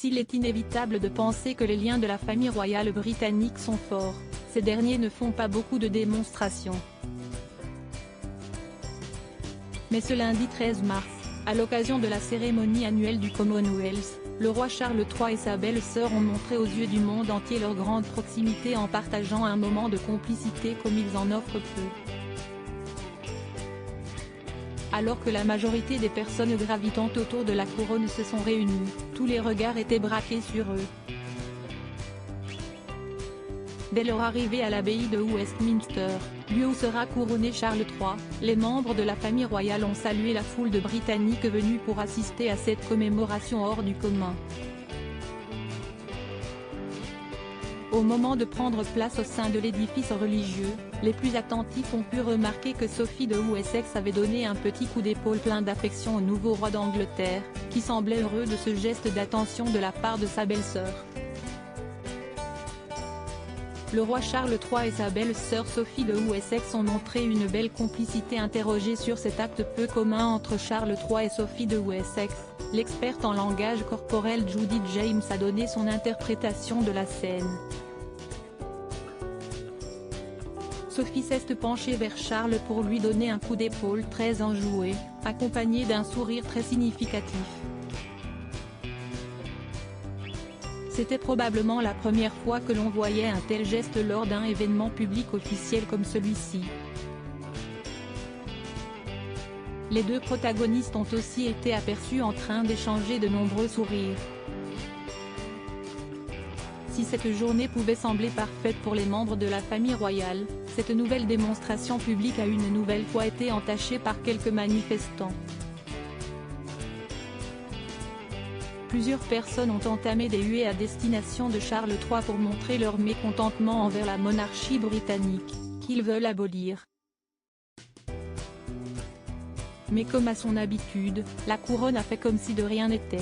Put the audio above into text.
S'il est inévitable de penser que les liens de la famille royale britannique sont forts, ces derniers ne font pas beaucoup de démonstrations. Mais ce lundi 13 mars, à l'occasion de la cérémonie annuelle du Commonwealth, le roi Charles III et sa belle-sœur ont montré aux yeux du monde entier leur grande proximité en partageant un moment de complicité comme ils en offrent peu. Alors que la majorité des personnes gravitant autour de la couronne se sont réunies, tous les regards étaient braqués sur eux. Dès leur arrivée à l'abbaye de Westminster, lieu où sera couronné Charles III, les membres de la famille royale ont salué la foule de Britanniques venus pour assister à cette commémoration hors du commun. Au moment de prendre place au sein de l'édifice religieux, les plus attentifs ont pu remarquer que Sophie de Wessex avait donné un petit coup d'épaule plein d'affection au nouveau roi d'Angleterre, qui semblait heureux de ce geste d'attention de la part de sa belle-sœur. Le roi Charles III et sa belle-sœur Sophie de Wessex ont montré une belle complicité. Interrogée sur cet acte peu commun entre Charles III et Sophie de Wessex, l'experte en langage corporel Judith James a donné son interprétation de la scène. Sophie s'est penchée vers Charles pour lui donner un coup d'épaule très enjoué, accompagné d'un sourire très significatif. C'était probablement la première fois que l'on voyait un tel geste lors d'un événement public officiel comme celui-ci. Les deux protagonistes ont aussi été aperçus en train d'échanger de nombreux sourires. Si cette journée pouvait sembler parfaite pour les membres de la famille royale, cette nouvelle démonstration publique a une nouvelle fois été entachée par quelques manifestants. Plusieurs personnes ont entamé des huées à destination de Charles III pour montrer leur mécontentement envers la monarchie britannique, qu'ils veulent abolir. Mais comme à son habitude, la couronne a fait comme si de rien n'était.